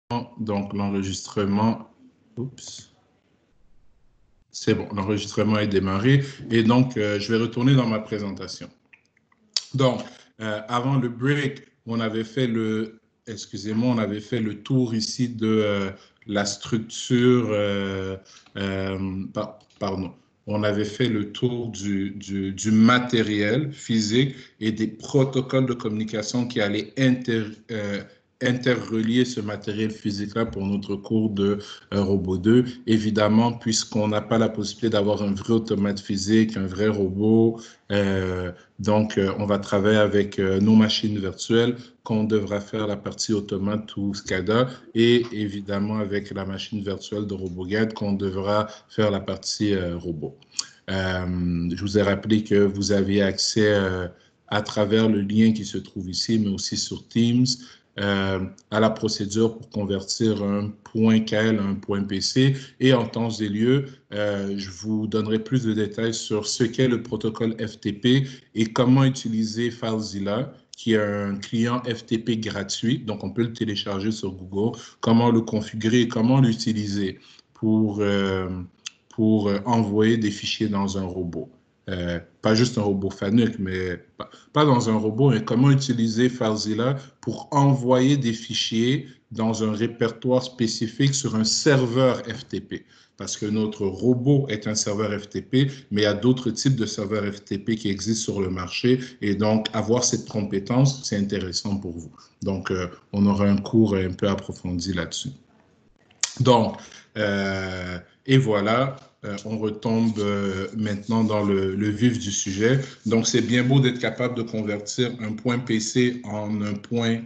Donc, l'enregistrement, oups, c'est bon, l'enregistrement est démarré. Et donc, je vais retourner dans ma présentation. Donc, avant le break, on avait fait excusez-moi, on avait fait le tour ici de la structure, pardon, on avait fait le tour du matériel physique et des protocoles de communication qui allaient interrelier ce matériel physique-là pour notre cours de Robot 2. Évidemment, puisqu'on n'a pas la possibilité d'avoir un vrai automate physique, un vrai robot, donc, on va travailler avec nos machines virtuelles qu'on devra faire la partie automate ou SCADA et évidemment avec la machine virtuelle de RoboGuide qu'on devra faire la partie robot. Je vous ai rappelé que vous avez accès à travers le lien qui se trouve ici, mais aussi sur Teams, à la procédure pour convertir un point KL à un point PC. Et en temps et lieu, je vous donnerai plus de détails sur ce qu'est le protocole FTP et comment utiliser FileZilla, qui est un client FTP gratuit, donc on peut le télécharger sur Google, comment le configurer et comment l'utiliser pour envoyer des fichiers dans un robot. Pas juste un robot Fanuc, mais pas dans un robot, mais comment utiliser FileZilla pour envoyer des fichiers dans un répertoire spécifique sur un serveur FTP. Parce que notre robot est un serveur FTP, mais il y a d'autres types de serveurs FTP qui existent sur le marché. Et donc, avoir cette compétence, c'est intéressant pour vous. Donc, on aura un cours un peu approfondi là-dessus. Donc, et voilà, on retombe maintenant dans le vif du sujet. Donc, c'est bien beau d'être capable de convertir un point PC en un point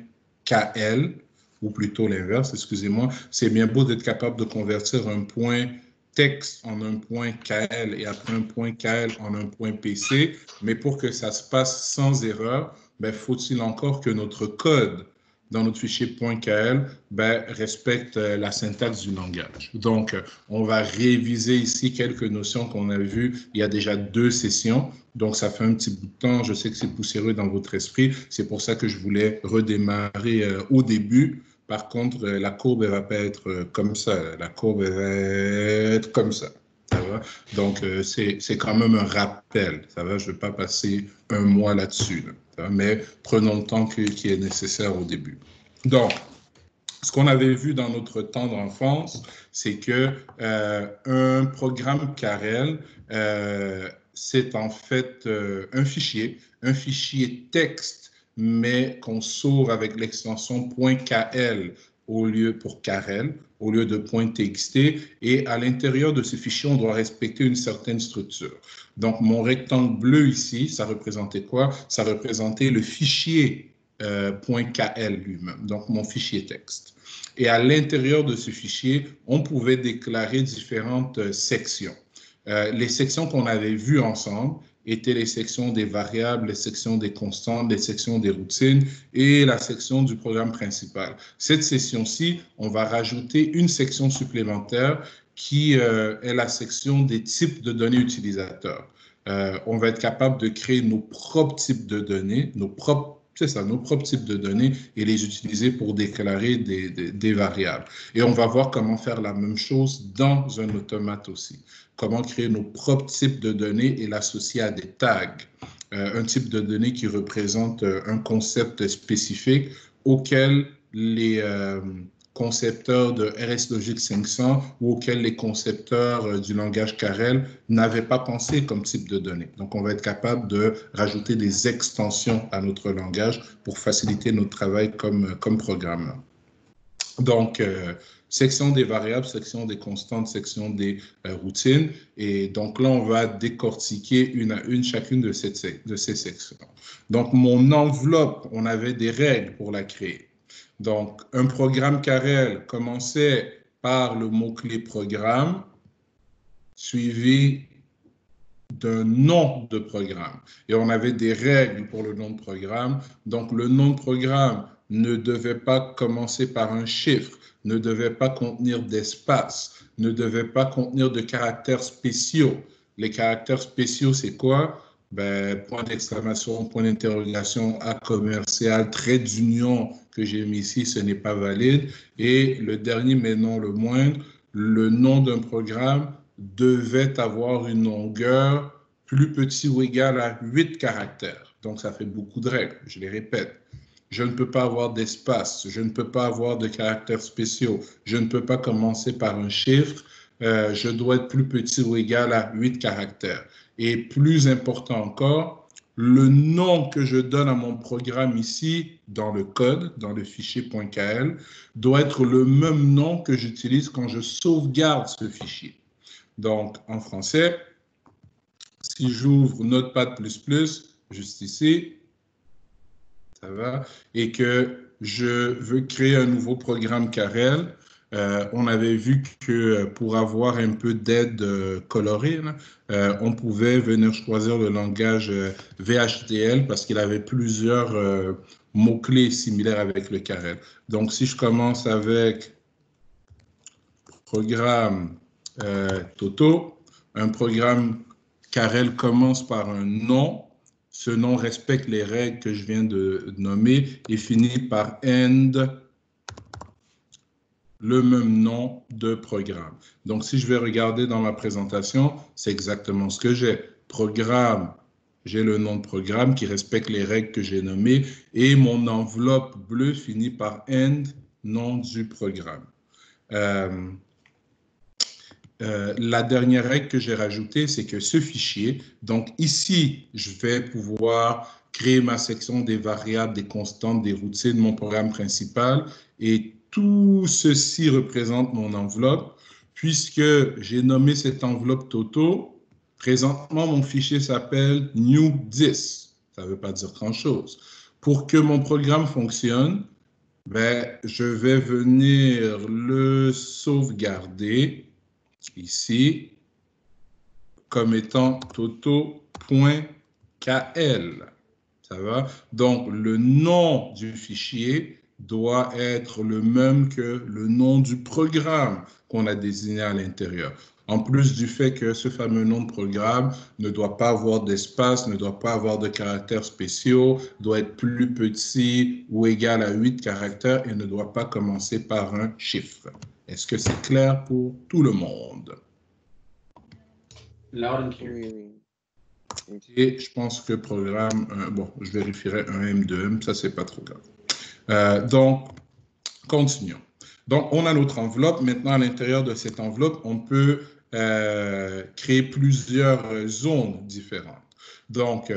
KL, ou plutôt l'inverse, excusez-moi. C'est bien beau d'être capable de convertir un point texte en un point KL et après un point KL en un point PC, mais pour que ça se passe sans erreur, ben, faut-il encore que notre code dans notre fichier .kl respecte la syntaxe du langage. Donc, on va réviser ici quelques notions qu'on a vues il y a déjà 2 sessions. Donc, ça fait un petit bout de temps. Je sais que c'est poussiéreux dans votre esprit. C'est pour ça que je voulais redémarrer au début. Par contre, la courbe ne va pas être comme ça. La courbe va être comme ça. Ça va? Donc, c'est quand même un rappel. Ça va? Je ne vais pas passer un mois là-dessus. Là. Mais prenons le temps qui est nécessaire au début. Donc, ce qu'on avait vu dans notre temps d'enfance, c'est que un programme Carel, c'est en fait un fichier texte, mais qu'on sort avec l'extension .kl au lieu pour Carel, au lieu de .txt. Et à l'intérieur de ce fichier, on doit respecter une certaine structure. Donc, mon rectangle bleu ici, ça représentait quoi? Ça représentait le fichier .kl lui-même, donc mon fichier texte. Et à l'intérieur de ce fichier, on pouvait déclarer différentes sections. Les sections qu'on avait vues ensemble étaient les sections des variables, les sections des constantes, les sections des routines et la section du programme principal. Cette section-ci, on va rajouter une section supplémentaire qui est la section des types de données utilisateurs. On va être capable de créer nos propres types de données, nos propres types de données et les utiliser pour déclarer des variables. Et on va voir comment faire la même chose dans un automate aussi. Comment créer nos propres types de données et l'associer à des tags. Un type de données qui représente un concept spécifique auquel les concepteurs de RSLogix 500 ou auxquels les concepteurs du langage Carel n'avaient pas pensé comme type de données. Donc, on va être capable de rajouter des extensions à notre langage pour faciliter notre travail comme programmeur. Donc, section des variables, section des constantes, section des routines. Et donc là, on va décortiquer une à une chacune de ces sections. Donc, mon enveloppe, on avait des règles pour la créer. Donc, un programme Carel commençait par le mot-clé programme, suivi d'un nom de programme. Et on avait des règles pour le nom de programme. Donc, le nom de programme ne devait pas commencer par un chiffre, ne devait pas contenir d'espace, ne devait pas contenir de caractères spéciaux. Les caractères spéciaux, c'est quoi? ben, point d'exclamation, point d'interrogation, A commercial, trait d'union que j'ai mis ici, ce n'est pas valide. Et le dernier, mais non le moindre, le nom d'un programme devait avoir une longueur plus petite ou égale à 8 caractères. Donc, ça fait beaucoup de règles, je les répète. Je ne peux pas avoir d'espace, je ne peux pas avoir de caractères spéciaux, je ne peux pas commencer par un chiffre, je dois être plus petit ou égal à 8 caractères. Et plus important encore, le nom que je donne à mon programme ici, dans le code, dans le fichier .kl, doit être le même nom que j'utilise quand je sauvegarde ce fichier. Donc, en français, si j'ouvre Notepad++, juste ici, ça va, et que je veux créer un nouveau programme Carel, on avait vu que pour avoir un peu d'aide colorée, on pouvait venir choisir le langage VHDL parce qu'il avait plusieurs mots-clés similaires avec le Carel. Donc, si je commence avec programme Toto, un programme Carel commence par un nom. Ce nom respecte les règles que je viens de nommer et finit par end, le même nom de programme. Donc, si je vais regarder dans ma présentation, c'est exactement ce que j'ai. Programme, j'ai le nom de programme qui respecte les règles que j'ai nommées et mon enveloppe bleue finit par end, nom du programme. La dernière règle que j'ai rajoutée, c'est que ce fichier, donc ici, je vais pouvoir créer ma section des variables, des constantes, des routines, mon programme principal, et tout ceci représente mon enveloppe. Puisque j'ai nommé cette enveloppe Toto, présentement, mon fichier s'appelle new10. Ça ne veut pas dire grand-chose. Pour que mon programme fonctionne, ben, je vais venir le sauvegarder ici comme étant toto.kl. Ça va? Donc, le nom du fichier doit être le même que le nom du programme qu'on a désigné à l'intérieur. En plus du fait que ce fameux nom de programme ne doit pas avoir d'espace, ne doit pas avoir de caractères spéciaux, doit être plus petit ou égal à 8 caractères et ne doit pas commencer par un chiffre. Est-ce que c'est clair pour tout le monde? Loud and clear. Oui. Et je pense que programme, bon, je vérifierai un M, 2M, ça, c'est pas trop grave. Donc, continuons. Donc, on a notre enveloppe. Maintenant, à l'intérieur de cette enveloppe, on peut créer plusieurs zones différentes. Donc,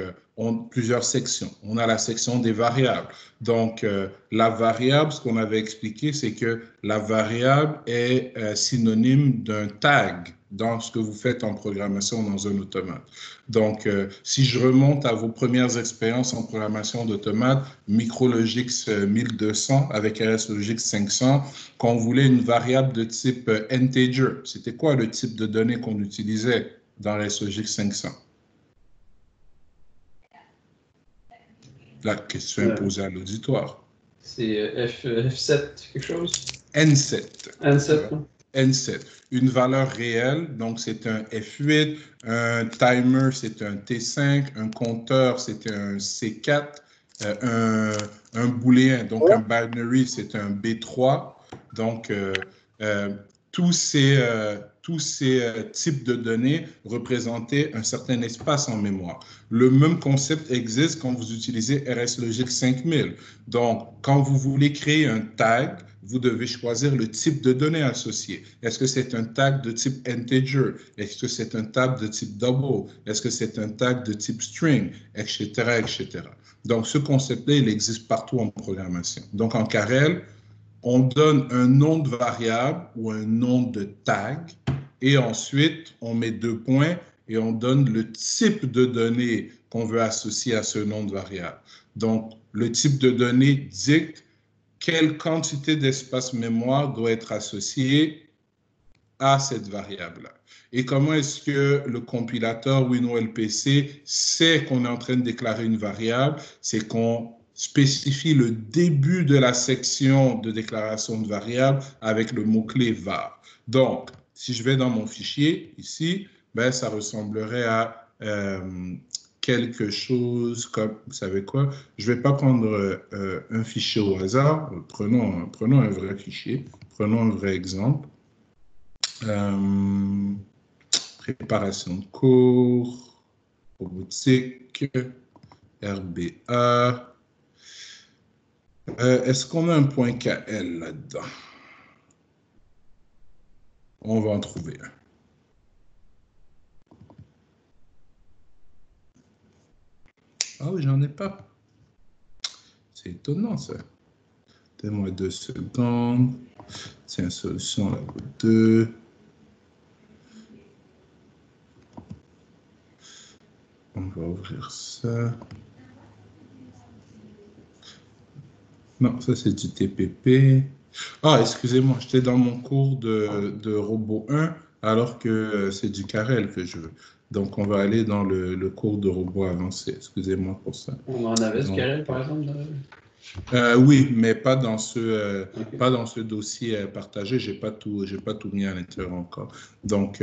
plusieurs sections. On a la section des variables. Donc, la variable, ce qu'on avait expliqué, c'est que la variable est synonyme d'un tag dans ce que vous faites en programmation dans un automate. Donc, si je remonte à vos premières expériences en programmation d'automate, Micrologix 1200 avec RSLogix 500, quand on voulait une variable de type integer, c'était quoi le type de données qu'on utilisait dans RSLogix 500? La question est posée à l'auditoire. C'est F7 quelque chose? N7. N7. N7. Une valeur réelle, donc c'est un F8, un timer, c'est un T5, un compteur, c'est un C4, un booléen, donc un binary, c'est un B3. Donc, tous ces types de données représentaient un certain espace en mémoire. Le même concept existe quand vous utilisez RSLogix 5000. Donc, quand vous voulez créer un tag, vous devez choisir le type de données associé. Est-ce que c'est un tag de type integer? Est-ce que c'est un tag de type double? Est-ce que c'est un tag de type string? Etc., etc. Donc, ce concept-là, il existe partout en programmation. Donc, en Carel, on donne un nom de variable ou un nom de tag et ensuite, on met 2 points et on donne le type de données qu'on veut associer à ce nom de variable. Donc, le type de données dicte quelle quantité d'espace mémoire doit être associée à cette variable-là. Et comment est-ce que le compilateur WinOLPC sait qu'on est en train de déclarer une variable? C'est qu'on spécifie le début de la section de déclaration de variable avec le mot-clé var. Donc, si je vais dans mon fichier ici, ben, ça ressemblerait à quelque chose comme, vous savez quoi, je ne vais pas prendre un fichier au hasard, prenons un vrai fichier, prenons un vrai exemple. Préparation de cours, robotique, RBA. Est-ce qu'on a un point KL là-dedans? On va en trouver un. Ah oui, j'en ai pas. C'est étonnant, ça. Donne-moi 2 secondes. Tiens, solution là, 2. On va ouvrir ça. Non, ça c'est du TPP. Ah, excusez-moi, j'étais dans mon cours de robot 1, alors que c'est du Carrel que je veux. Donc, on va aller dans le cours de robot avancé. Excusez-moi pour ça. On en avait du Carrel, par exemple? Oui, mais pas dans Okay. pas dans ce dossier partagé. J'ai pas tout mis à l'intérieur encore. Donc,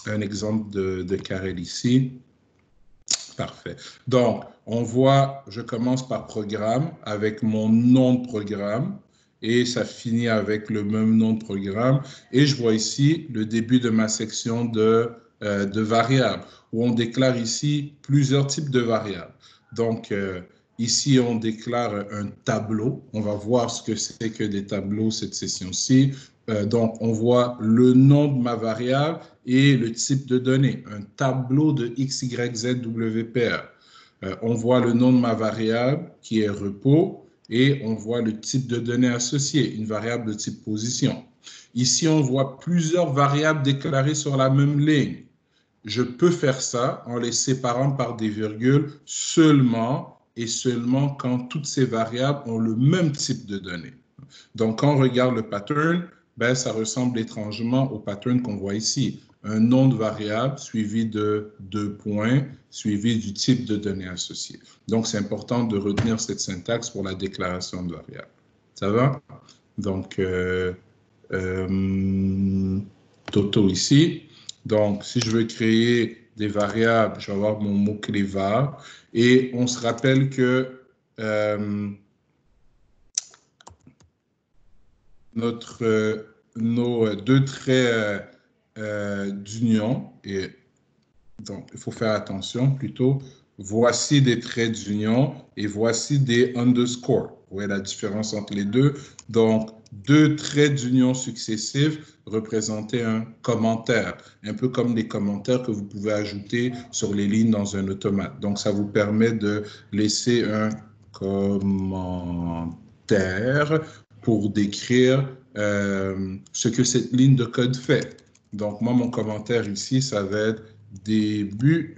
un exemple de Carrel ici. Parfait. Donc, on voit, je commence par programme avec mon nom de programme et ça finit avec le même nom de programme. Et je vois ici le début de ma section de variables où on déclare ici plusieurs types de variables. Donc, ici, on déclare un tableau. On va voir ce que c'est que des tableaux cette session-ci. Donc, on voit le nom de ma variable et le type de données, un tableau de XYZWPR. On voit le nom de ma variable qui est repos et on voit le type de données associé, une variable de type position. Ici, on voit plusieurs variables déclarées sur la même ligne. Je peux faire ça en les séparant par des virgules seulement et seulement quand toutes ces variables ont le même type de données. Donc, quand on regarde le pattern, ben, ça ressemble étrangement au pattern qu'on voit ici. Un nom de variable suivi de 2 points, suivi du type de données associées. Donc, c'est important de retenir cette syntaxe pour la déclaration de variable. Ça va? Donc, Toto ici. Donc, si je veux créer des variables, je vais avoir mon mot-clé var. Et on se rappelle que nos 2 traits d'union, et donc il faut faire attention plutôt, voici des traits d'union et voici des underscores. Vous voyez la différence entre les deux. Donc, 2 traits d'union successifs représentaient un commentaire, un peu comme les commentaires que vous pouvez ajouter sur les lignes dans un automate. Donc, ça vous permet de laisser un commentaire pour décrire ce que cette ligne de code fait. Donc, moi, mon commentaire ici, ça va être début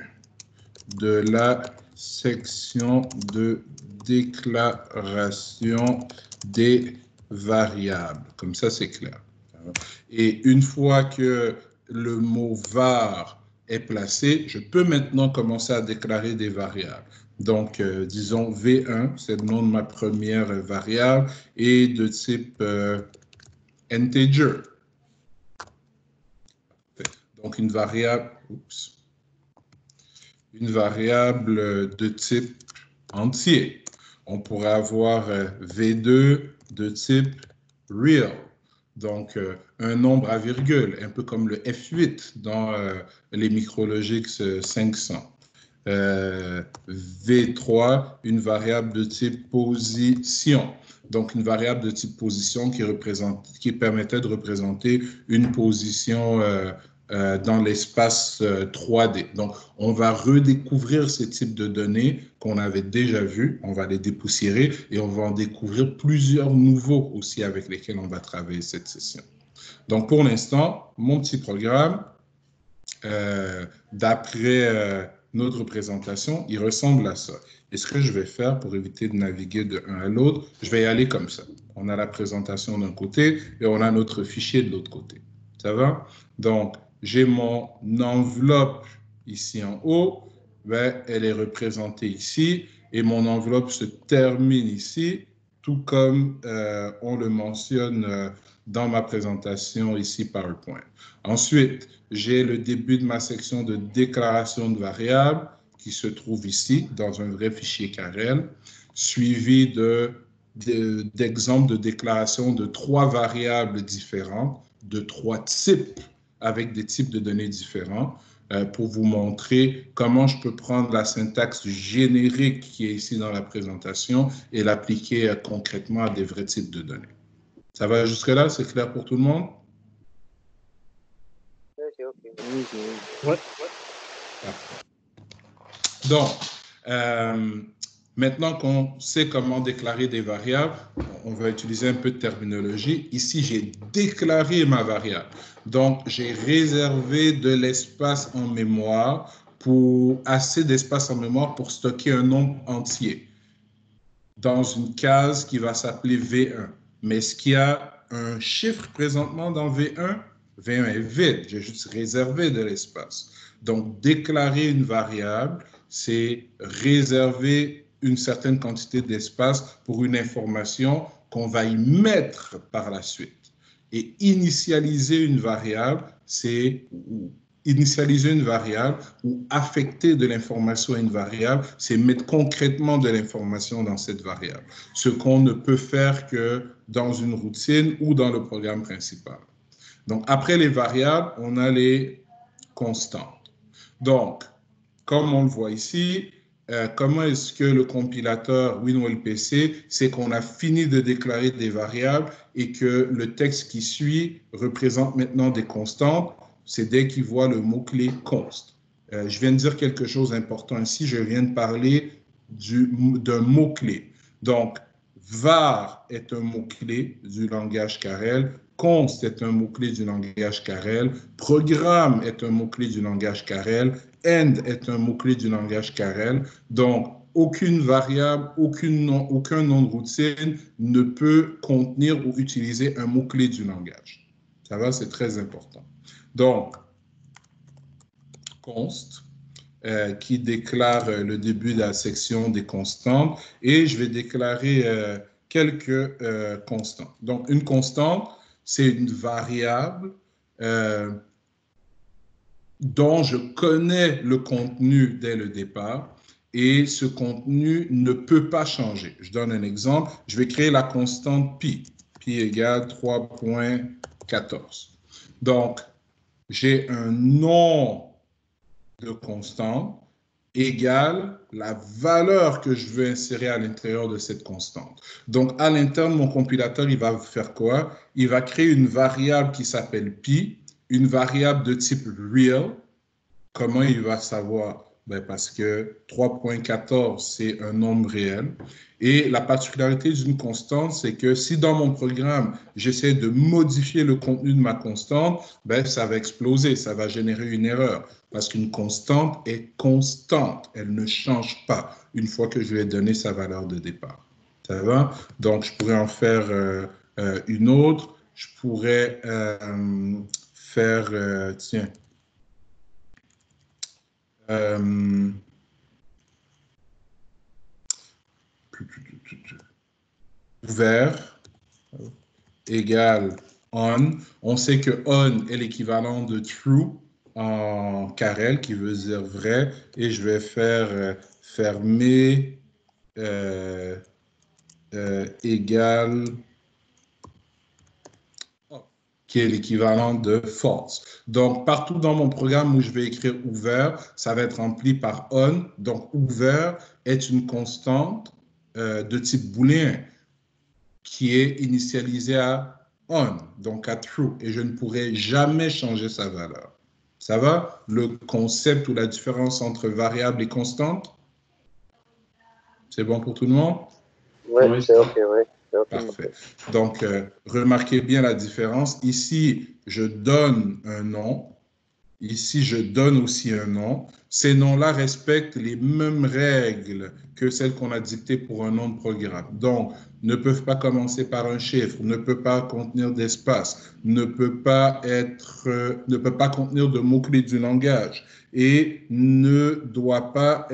de la section de déclaration des variables. Comme ça, c'est clair. Et une fois que le mot var est placé, je peux maintenant commencer à déclarer des variables. Donc, disons V1, c'est le nom de ma première variable et de type integer. Donc, une variable de type entier. On pourrait avoir V2 de type real. Donc, un nombre à virgule, un peu comme le F8 dans les Micrologix 500. V3, une variable de type position. Donc, une variable de type position qui permettait de représenter une position dans l'espace 3D. Donc, on va redécouvrir ces types de données qu'on avait déjà vus, on va les dépoussiérer et on va en découvrir plusieurs nouveaux aussi avec lesquels on va travailler cette session. Donc, pour l'instant, mon petit programme, d'après notre présentation, il ressemble à ça. Et ce que je vais faire pour éviter de naviguer de un à l'autre, je vais y aller comme ça. On a la présentation d'un côté et on a notre fichier de l'autre côté. Ça va? Donc, j'ai mon enveloppe ici en haut. Ben, elle est représentée ici et mon enveloppe se termine ici, tout comme on le mentionne dans ma présentation ici PowerPoint. Ensuite, j'ai le début de ma section de déclaration de variables qui se trouve ici, dans un vrai fichier Carrel, suivi d'exemples de déclaration de 3 variables différentes, de 3 types, avec des types de données différents, pour vous montrer comment je peux prendre la syntaxe générique qui est ici dans la présentation et l'appliquer concrètement à des vrais types de données. Ça va jusque-là? C'est clair pour tout le monde? Ouais. Donc, maintenant qu'on sait comment déclarer des variables, on va utiliser un peu de terminologie. Ici, j'ai déclaré ma variable. Donc, j'ai réservé de l'espace en mémoire, assez d'espace en mémoire pour stocker un nombre entier dans une case qui va s'appeler V1. Mais est-ce qu'il y a un chiffre présentement dans V1? V1 est vide, j'ai juste réservé de l'espace. Donc, déclarer une variable, c'est réserver une certaine quantité d'espace pour une information qu'on va y mettre par la suite. Et initialiser une variable, c'est initialiser une variable ou affecter de l'information à une variable, c'est mettre concrètement de l'information dans cette variable, ce qu'on ne peut faire que dans une routine ou dans le programme principal. Donc, après les variables, on a les constantes. Donc, comme on le voit ici, comment est-ce que le compilateur WinOLPC, c'est qu'on a fini de déclarer des variables et que le texte qui suit représente maintenant des constantes, c'est dès qu'il voit le mot-clé const. Je viens de dire quelque chose d'important ici, je viens de parler d'un mot-clé. Donc, var est un mot-clé du langage Carrel, const est un mot-clé du langage Carrel, programme est un mot-clé du langage Carrel, end est un mot-clé du langage Carrel. Donc, aucune variable, aucun nom de routine ne peut contenir ou utiliser un mot-clé du langage. Ça va, c'est très important. Donc, const, qui déclare le début de la section des constantes, et je vais déclarer quelques constantes. Donc, une constante, c'est une variable dont je connais le contenu dès le départ et ce contenu ne peut pas changer. Je donne un exemple. Je vais créer la constante pi. Pi égale 3.14. Donc, j'ai un nom de constante égale la valeur que je veux insérer à l'intérieur de cette constante. Donc, à l'interne, mon compilateur, il va faire quoi? Il va créer une variable qui s'appelle pi, une variable de type real. Comment il va savoir? Ben parce que 3.14, c'est un nombre réel. Et la particularité d'une constante, c'est que si dans mon programme, j'essaie de modifier le contenu de ma constante, ben ça va exploser, ça va générer une erreur. Parce qu'une constante est constante, elle ne change pas une fois que je lui ai donné sa valeur de départ. Ça va? Donc, je pourrais en faire une autre. Je pourrais faire, tiens, ouvert égale on. On sait que on est l'équivalent de true en Carrel, qui veut dire vrai, et je vais faire fermer égale qui est l'équivalent de false. Donc, partout dans mon programme où je vais écrire ouvert, ça va être rempli par on. Donc, ouvert est une constante de type booléen qui est initialisée à on, donc à true, et je ne pourrai jamais changer sa valeur. Ça va? Le concept ou la différence entre variable et constante? C'est bon pour tout le monde? Oui, c'est OK, oui. Parfait. Donc, remarquez bien la différence. Ici, je donne un nom. Ici, je donne aussi un nom. Ces noms-là respectent les mêmes règles que celles qu'on a dictées pour un nom de programme. Donc, ne peuvent pas commencer par un chiffre, ne peut pas contenir d'espace, ne peut pas contenir de mots-clés du langage et doit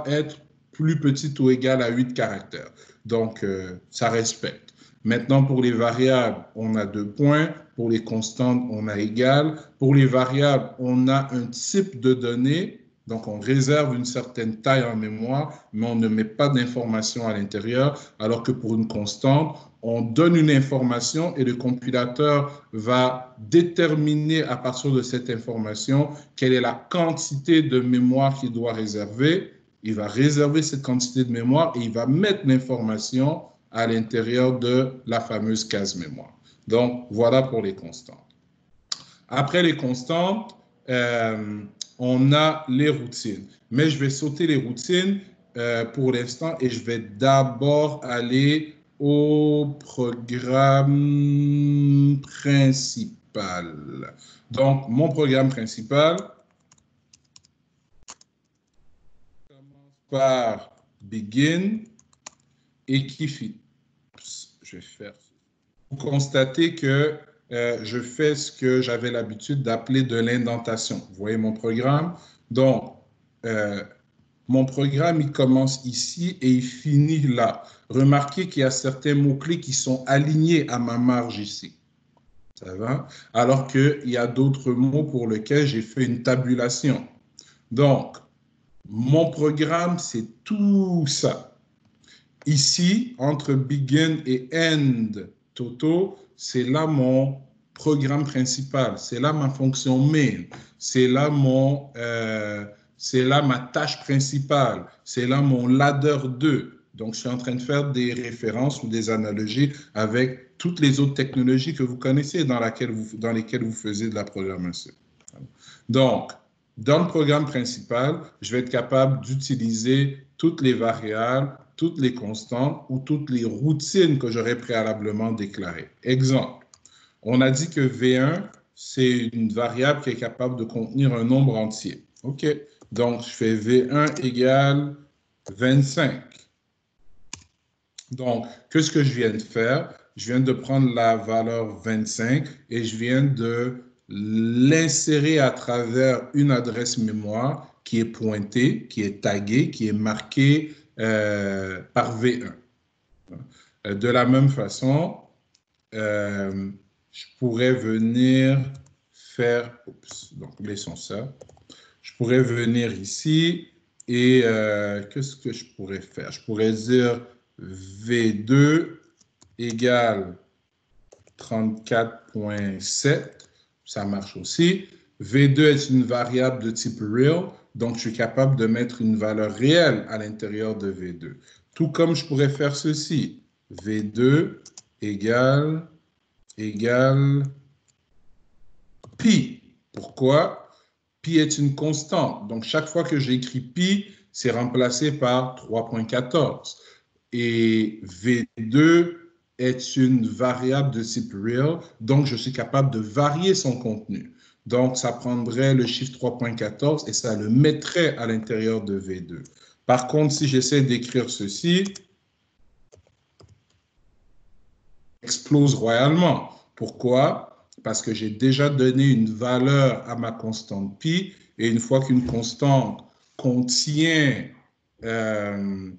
être plus petit ou égal à 8 caractères. Donc, ça respecte. Maintenant, pour les variables, on a 2 points. Pour les constantes, on a égal. Pour les variables, on a un type de données Donc, on réserve une certaine taille en mémoire, mais on ne met pas d'information à l'intérieur, alors que pour une constante, on donne une information et le compilateur va déterminer à partir de cette information quelle est la quantité de mémoire qu'il doit réserver. Il va réserver cette quantité de mémoire et il va mettre l'information à l'intérieur de la fameuse case mémoire. Donc, voilà pour les constantes. Après les constantes, on a les routines. Mais je vais sauter les routines pour l'instant et je vais d'abord aller au programme principal. Donc, mon programme principal commence par begin et qui finit. Je vais faire. Vous constatez que je fais ce que j'avais l'habitude d'appeler de l'indentation. Vous voyez mon programme? Donc, mon programme, il commence ici et il finit là. Remarquez qu'il y a certains mots-clés qui sont alignés à ma marge ici. Ça va? Alors qu'il y a d'autres mots pour lesquels j'ai fait une tabulation. Donc, mon programme, c'est tout ça. Ici, entre begin et end Toto, c'est là mon programme principal, c'est là ma fonction main, c'est là ma tâche principale, c'est là mon ladder 2. Donc, je suis en train de faire des références ou des analogies avec toutes les autres technologies que vous connaissez dans lesquelles vous faisiez de la programmation. Donc, dans le programme principal, je vais être capable d'utiliser toutes les variables, toutes les constantes ou toutes les routines que j'aurais préalablement déclarées. Exemple, on a dit que V1, c'est une variable qui est capable de contenir un nombre entier. OK, donc je fais V1 égale 25. Donc, qu'est-ce que je viens de faire? Je viens de prendre la valeur 25 et je viens de l'insérer à travers une adresse mémoire qui est pointée, qui est taguée, qui est marquée par V1. De la même façon, je pourrais venir faire, donc laissons ça, je pourrais venir ici et qu'est-ce que je pourrais faire? Je pourrais dire V2 égale 34.7, ça marche aussi. V2 est une variable de type real, donc je suis capable de mettre une valeur réelle à l'intérieur de V2. Tout comme je pourrais faire ceci, V2 égale pi. Pourquoi? Pi est une constante, donc chaque fois que j'écris pi, c'est remplacé par 3.14. Et V2 est une variable de type real, donc je suis capable de varier son contenu. Donc, ça prendrait le chiffre 3.14 et ça le mettrait à l'intérieur de V2. Par contre, si j'essaie d'écrire ceci, explose royalement. Pourquoi? Parce que j'ai déjà donné une valeur à ma constante pi, et une fois qu'une constante contient une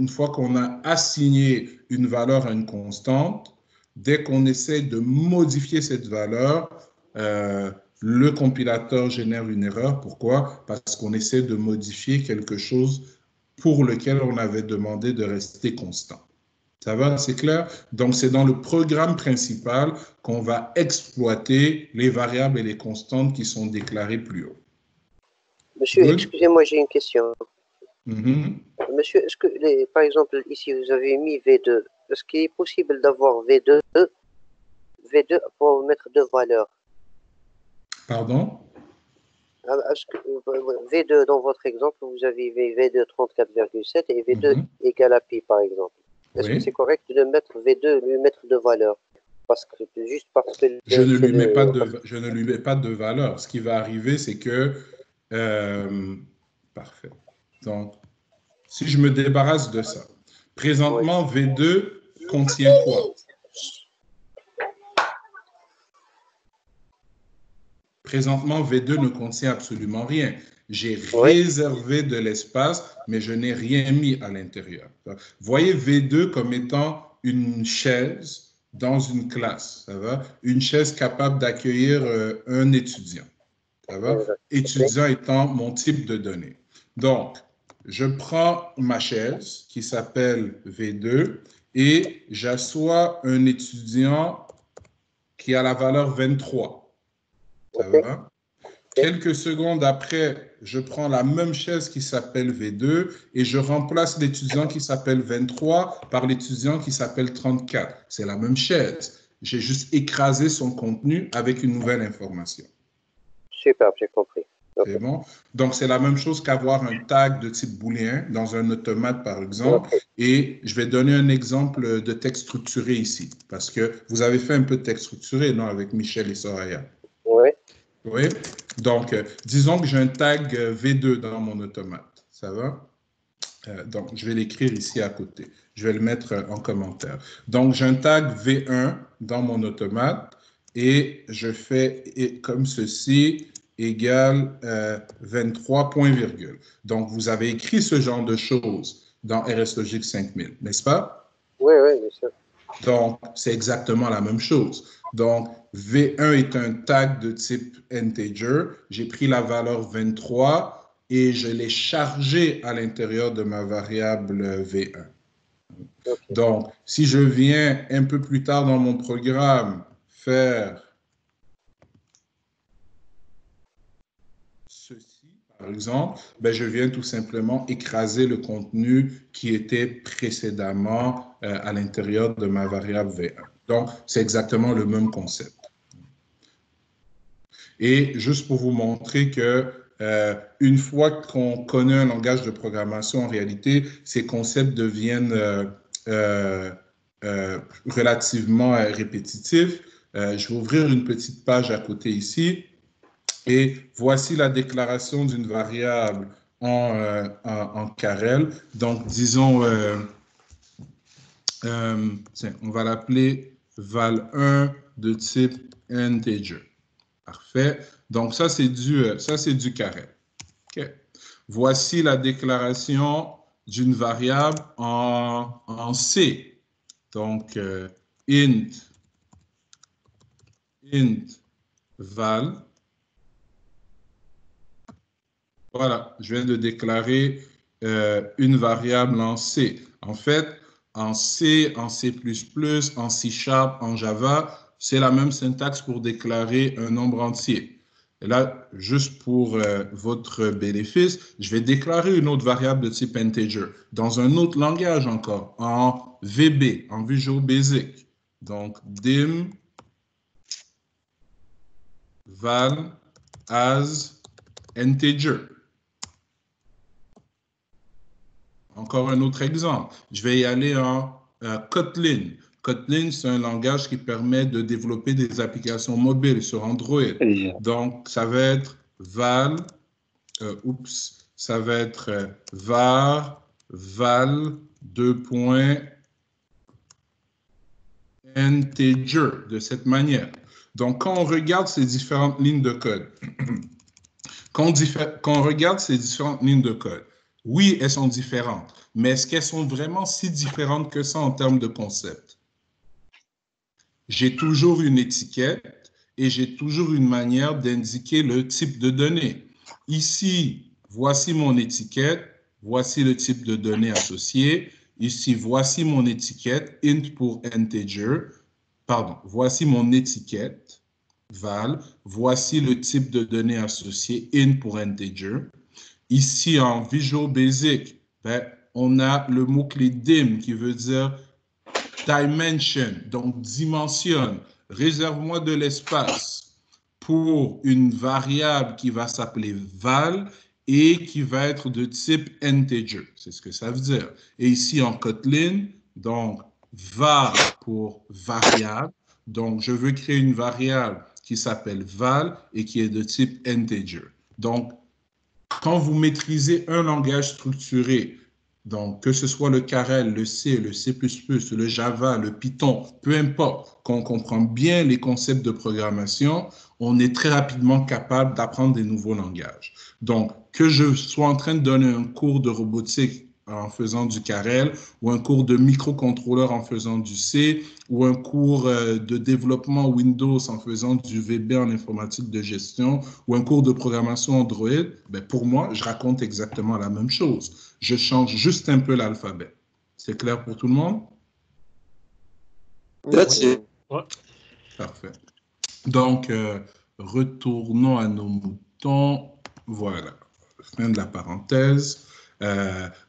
fois qu'on a assigné une valeur à une constante, dès qu'on essaie de modifier cette valeur, le compilateur génère une erreur. Pourquoi? Parce qu'on essaie de modifier quelque chose pour lequel on avait demandé de rester constant. Ça va, c'est clair? Donc, c'est dans le programme principal qu'on va exploiter les variables et les constantes qui sont déclarées plus haut. Monsieur, excusez-moi, j'ai une question. Mm-hmm. Monsieur, est-ce que, par exemple, ici, vous avez mis V2. Est-ce qu'il est possible d'avoir V2 pour mettre deux valeurs? Pardon? Est-ce que V2, dans votre exemple, vous avez V2 34,7 et V2 égale à pi, par exemple. Est-ce que c'est correct de mettre V2, lui mettre deux valeurs? Parce que, juste parce que... Je ne lui mets pas de valeur. Ce qui va arriver, c'est que... parfait. Donc, si je me débarrasse de ça, présentement, V2 contient quoi? Présentement, V2 ne contient absolument rien. J'ai réservé de l'espace, mais je n'ai rien mis à l'intérieur. Voyez V2 comme étant une chaise dans une classe, ça va? Une chaise capable d'accueillir un étudiant. Ça va? Étudiant étant mon type de données. Donc, je prends ma chaise qui s'appelle V2 et j'assois un étudiant qui a la valeur 23. Ça va? Quelques secondes après, je prends la même chaise qui s'appelle V2 et je remplace l'étudiant qui s'appelle 23 par l'étudiant qui s'appelle 34. C'est la même chaise. J'ai juste écrasé son contenu avec une nouvelle information. Super, j'ai compris. Okay. C'est bon? Donc, c'est la même chose qu'avoir un tag de type booléen dans un automate, par exemple. Et je vais donner un exemple de texte structuré ici, parce que vous avez fait un peu de texte structuré, non, avec Michel et Soraya? Oui. Oui. Donc, disons que j'ai un tag V2 dans mon automate. Ça va? Donc, je vais l'écrire ici à côté. Je vais le mettre en commentaire. Donc, j'ai un tag V1 dans mon automate et je fais comme ceci égale 23 point virgule. Donc, vous avez écrit ce genre de choses dans RSLogic 5000, n'est-ce pas? Oui, oui, bien sûr. Donc, c'est exactement la même chose. Donc, V1 est un tag de type integer. J'ai pris la valeur 23 et je l'ai chargé à l'intérieur de ma variable V1. Okay. Donc, si je viens un peu plus tard dans mon programme faire ceci, par exemple, ben, je viens tout simplement écraser le contenu qui était précédemment à l'intérieur de ma variable V1. Donc, c'est exactement le même concept. Et juste pour vous montrer que une fois qu'on connaît un langage de programmation, en réalité, ces concepts deviennent relativement répétitifs. Je vais ouvrir une petite page à côté ici. Et voici la déclaration d'une variable en Carrel. Donc, disons, tiens, on va l'appeler val1 de type integer. Parfait. Donc, ça, c'est du Carrel. OK. Voici la déclaration d'une variable en C. Donc, int val. Voilà, je viens de déclarer une variable en C. En fait, en C, en C++, en C#, en Java, c'est la même syntaxe pour déclarer un nombre entier. Et là, juste pour votre bénéfice, je vais déclarer une autre variable de type integer dans un autre langage encore, en VB, en Visual Basic. Donc, dim val as integer. Encore un autre exemple. Je vais y aller en Kotlin. Kotlin, c'est un langage qui permet de développer des applications mobiles sur Android. Donc, ça va être val, ça va être var, val, integer, de cette manière. Donc, quand on regarde ces différentes lignes de code, quand on regarde ces différentes lignes de code, oui, elles sont différentes, mais est-ce qu'elles sont vraiment si différentes que ça en termes de concept? J'ai toujours une étiquette et j'ai toujours une manière d'indiquer le type de données. Ici, voici mon étiquette, voici le type de données associé. Ici, voici mon étiquette, int pour integer. Pardon, voici mon étiquette, val. Voici le type de données associé, int pour integer. Ici, en Visual Basic, ben, on a le mot-clé dim qui veut dire dimension, donc dimensionne, réserve-moi de l'espace pour une variable qui va s'appeler val et qui va être de type integer. C'est ce que ça veut dire. Et ici, en Kotlin, donc var pour variable. Donc, je veux créer une variable qui s'appelle val et qui est de type integer. Donc, quand vous maîtrisez un langage structuré, donc que ce soit le Carrel, le C, le C++, le Java, le Python, peu importe, qu'on comprend bien les concepts de programmation, on est très rapidement capable d'apprendre des nouveaux langages. Donc, que je sois en train de donner un cours de robotique en faisant du Carrel, ou un cours de microcontrôleur en faisant du C, ou un cours de développement Windows en faisant du VB en informatique de gestion, ou un cours de programmation Android, ben pour moi, je raconte exactement la même chose. Je change juste un peu l'alphabet. C'est clair pour tout le monde? That's it. Ouais. Parfait. Donc, retournons à nos moutons. Voilà, fin de la parenthèse.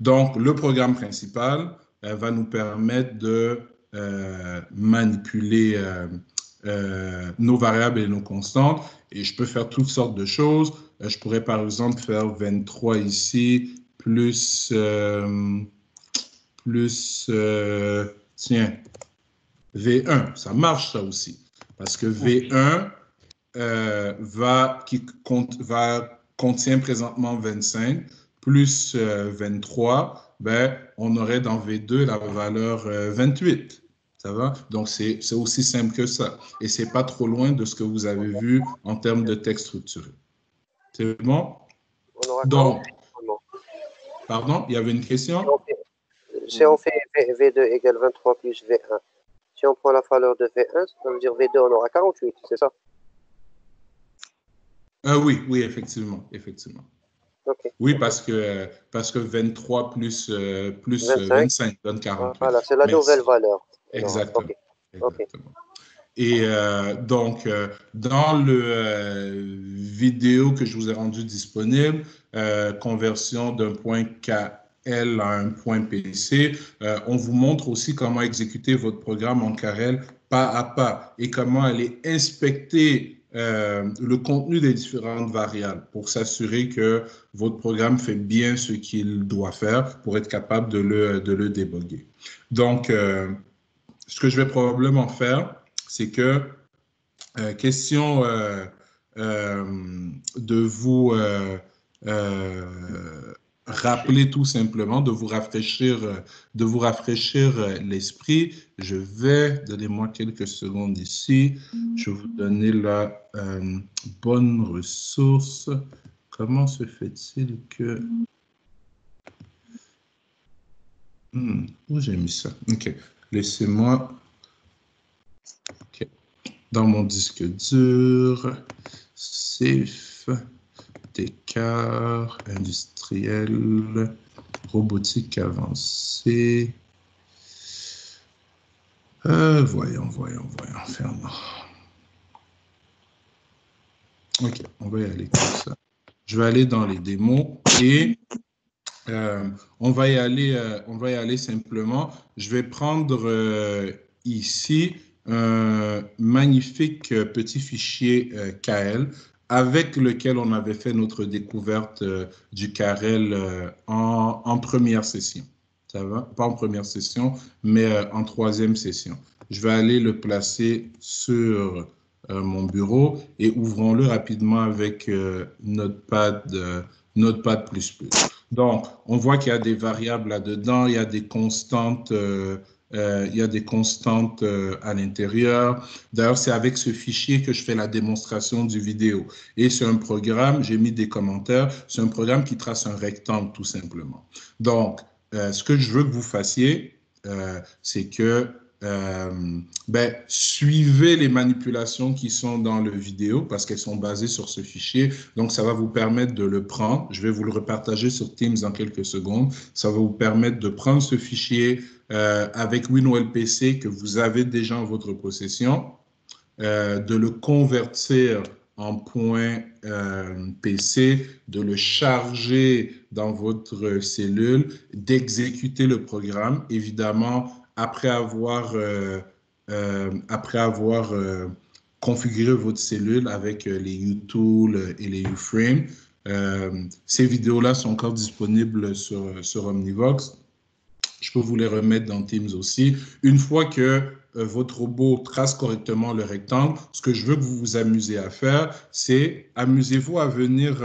Donc, le programme principal va nous permettre de manipuler nos variables et nos constantes. Et je peux faire toutes sortes de choses. Je pourrais, par exemple, faire 23 ici, tiens, V1. Ça marche, ça aussi. Parce que V1 contient présentement 25 plus 23, ben, on aurait dans V2 la valeur 28. Ça va? Donc, c'est aussi simple que ça. Et ce n'est pas trop loin de ce que vous avez vu en termes de texte structuré. C'est bon? Donc, pardon, il y avait une question? Si on fait V2 égale 23 plus V1, si on prend la valeur de V1, ça veut dire V2, on aura 48, c'est ça? Oui, effectivement. Okay. Oui, parce que 23 plus 25 donne 48. Voilà, c'est la nouvelle valeur. Exactement. Okay. Et donc, dans le vidéo que je vous ai rendu disponible, conversion d'un point KL à un point PC, on vous montre aussi comment exécuter votre programme en Carrel pas à pas et comment aller inspecter le contenu des différentes variables pour s'assurer que votre programme fait bien ce qu'il doit faire pour être capable de le débugger. Donc, ce que je vais probablement faire, c'est que, question de vous rappeler tout simplement, de vous rafraîchir l'esprit. Je vais, donnez-moi quelques secondes ici, je vais vous donner la bonne ressource. Comment se fait-il que... où j'ai mis ça? OK. Laissez-moi... OK. Dans mon disque dur, safe, Descartes, industriel, robotique avancée. Voyons, fermons. OK, on va y aller comme ça. Je vais aller dans les démos et on va y aller simplement. Je vais prendre ici un magnifique petit fichier KL avec lequel on avait fait notre découverte du Carrel en première session. Ça va? Pas en première session, mais en troisième session. Je vais aller le placer sur mon bureau et ouvrons-le rapidement avec Notepad++. Donc, on voit qu'il y a des variables là-dedans, il y a des constantes, à l'intérieur. D'ailleurs, c'est avec ce fichier que je fais la démonstration du vidéo. Et c'est un programme, j'ai mis des commentaires, c'est un programme qui trace un rectangle tout simplement. Donc, ce que je veux que vous fassiez, c'est que suivez les manipulations qui sont dans le vidéo parce qu'elles sont basées sur ce fichier. Donc, ça va vous permettre de le prendre. Je vais vous le repartager sur Teams dans quelques secondes. Ça va vous permettre de prendre ce fichier avec WinOLPC que vous avez déjà en votre possession, de le convertir en point PC, de le charger dans votre cellule, d'exécuter le programme, évidemment, après avoir configuré votre cellule avec les utools et les uframe. Ces vidéos-là sont encore disponibles sur Omnivox. Je peux vous les remettre dans Teams aussi. Une fois que votre robot trace correctement le rectangle, ce que je veux que vous vous amusez à faire, c'est amusez-vous à venir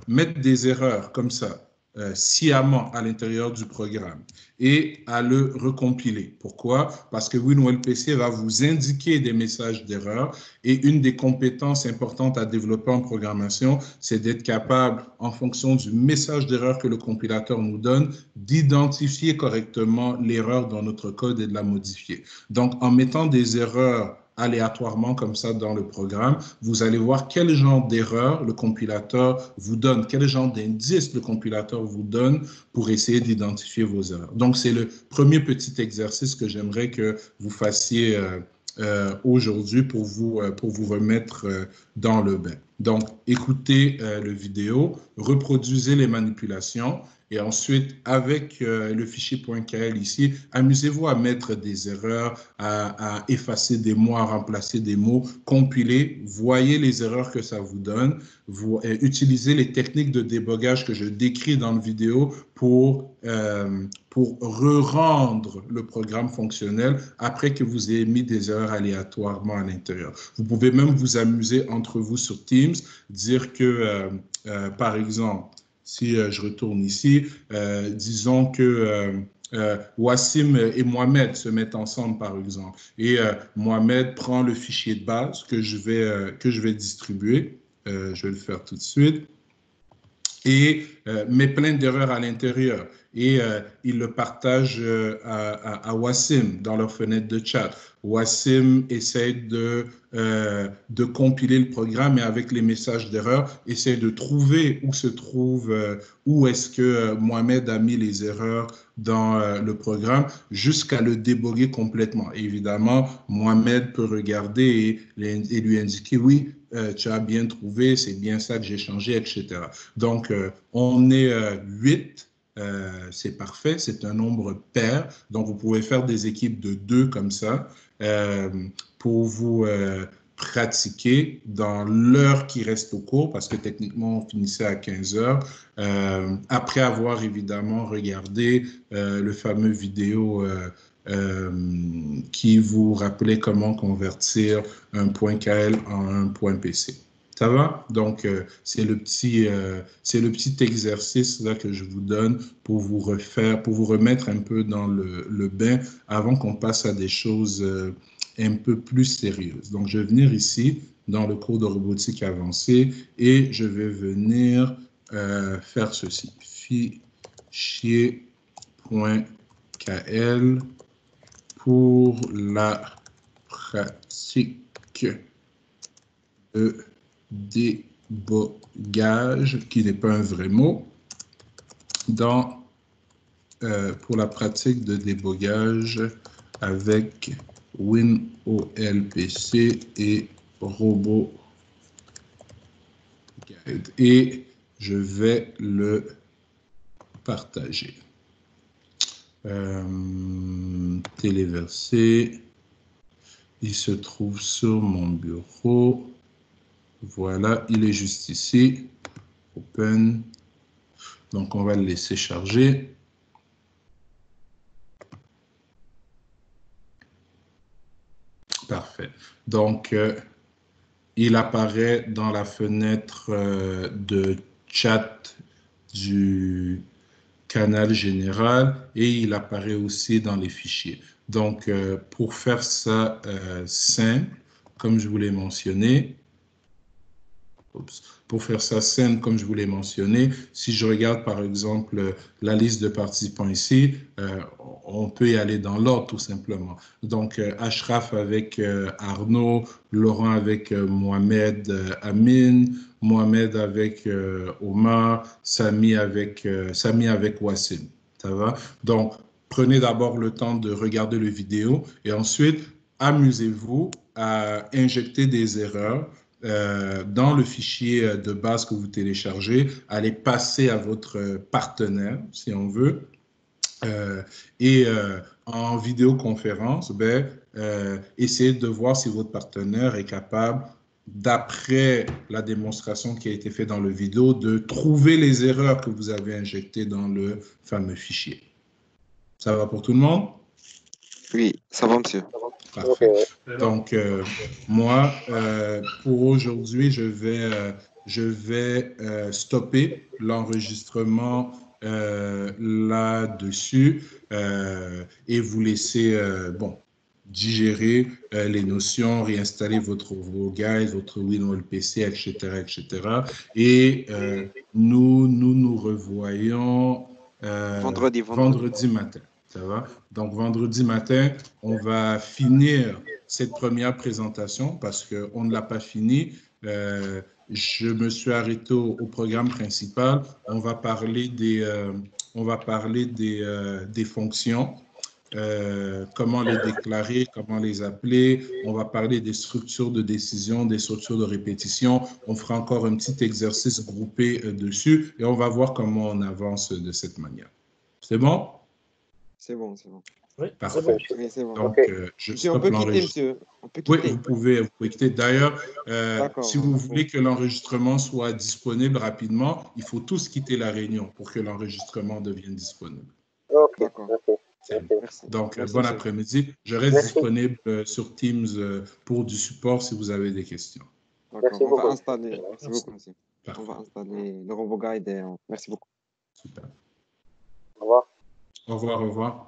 mettre des erreurs comme ça. sciemment à l'intérieur du programme et à le recompiler. Pourquoi? Parce que WinOLPC va vous indiquer des messages d'erreur et une des compétences importantes à développer en programmation, c'est d'être capable, en fonction du message d'erreur que le compilateur nous donne, d'identifier correctement l'erreur dans notre code et de la modifier. Donc, en mettant des erreurs aléatoirement comme ça dans le programme, vous allez voir quel genre d'erreur le compilateur vous donne, quel genre d'indice le compilateur vous donne pour essayer d'identifier vos erreurs. Donc, c'est le premier petit exercice que j'aimerais que vous fassiez aujourd'hui pour vous remettre dans le bain. Donc, écoutez le vidéo, reproduisez les manipulations et ensuite, avec le fichier .kl ici, amusez-vous à mettre des erreurs, à effacer des mots, à remplacer des mots, compiler, voyez les erreurs que ça vous donne, utilisez les techniques de débogage que je décris dans la vidéo pour re-rendre le programme fonctionnel après que vous ayez mis des erreurs aléatoirement à l'intérieur. Vous pouvez même vous amuser entre vous sur Teams, dire que, par exemple, si je retourne ici, disons que Wassim et Mohamed se mettent ensemble, par exemple, et Mohamed prend le fichier de base que je vais distribuer. Je vais le faire tout de suite. Et met plein d'erreurs à l'intérieur. Et il le partage à Wassim dans leur fenêtre de chat. Wassim essaie de compiler le programme et avec les messages d'erreur, essaie de trouver où est-ce que Mohamed a mis les erreurs dans le programme jusqu'à le déboguer complètement. Et évidemment, Mohamed peut regarder et lui indiquer oui, tu as bien trouvé, c'est bien ça que j'ai changé, etc. Donc, on est 8, c'est parfait, c'est un nombre pair. Donc, vous pouvez faire des équipes de 2 comme ça pour vous pratiquer dans l'heure qui reste au cours, parce que techniquement, on finissait à 15 heures, après avoir évidemment regardé le fameux vidéo qui vous rappelait comment convertir un .kl en un .pc. Ça va? Donc, c'est le petit exercice là que je vous donne pour vous remettre un peu dans le bain avant qu'on passe à des choses un peu plus sérieuses. Donc, je vais venir ici dans le cours de robotique avancée et je vais venir faire ceci. Fichier.kl pour la pratique de débogage, qui n'est pas un vrai mot, pour la pratique de débogage avec WinOLPC et RoboGuide. Et je vais le partager. Téléversé. Il se trouve sur mon bureau. Voilà, il est juste ici. Open. Donc, on va le laisser charger. Parfait. Donc, il apparaît dans la fenêtre de chat du canal général et il apparaît aussi dans les fichiers. Donc, pour faire ça simple, comme je vous l'ai mentionné, si je regarde par exemple la liste de participants ici, on peut y aller dans l'ordre tout simplement. Donc, Ashraf avec Arnaud, Laurent avec Mohamed Amin, Mohamed avec Omar, Sami avec Wassim. Ça va? Donc, prenez d'abord le temps de regarder le vidéo et ensuite, amusez-vous à injecter des erreurs dans le fichier de base que vous téléchargez, allez passer à votre partenaire, si on veut, en vidéoconférence, essayez de voir si votre partenaire est capable, d'après la démonstration qui a été faite dans le vidéo, de trouver les erreurs que vous avez injectées dans le fameux fichier. Ça va pour tout le monde? Oui, ça va, monsieur. Parfait. Donc, moi, pour aujourd'hui, je vais stopper l'enregistrement là-dessus et vous laisser digérer les notions, réinstaller vos guides, votre WinWall PC, etc., etc. Et nous revoyons vendredi matin. Ça va? Donc, vendredi matin, on va finir cette première présentation parce qu'on ne l'a pas fini. Je me suis arrêté au programme principal. On va parler des fonctions. Comment les déclarer, comment les appeler. On va parler des structures de décision, des structures de répétition. On fera encore un petit exercice groupé dessus et on va voir comment on avance de cette manière. C'est bon? C'est bon, c'est bon. Oui, parfait. Oui, c'est bon. Donc, je Monsieur, on peut quitter, monsieur. On peut quitter. Oui, vous pouvez quitter. D'ailleurs, si vous bon. voulez que l'enregistrement soit disponible rapidement, il faut tous quitter la réunion pour que l'enregistrement devienne disponible. Ok, D'accord. ok. Merci. Donc, Merci, bon monsieur. après-midi. Je reste Merci. disponible sur Teams pour du support si vous avez des questions. D'accord. Merci On va beaucoup. installer. Merci beaucoup, monsieur. Parfait. On va installer le RoboGuide et merci beaucoup. Super. Au revoir. Au revoir, au revoir.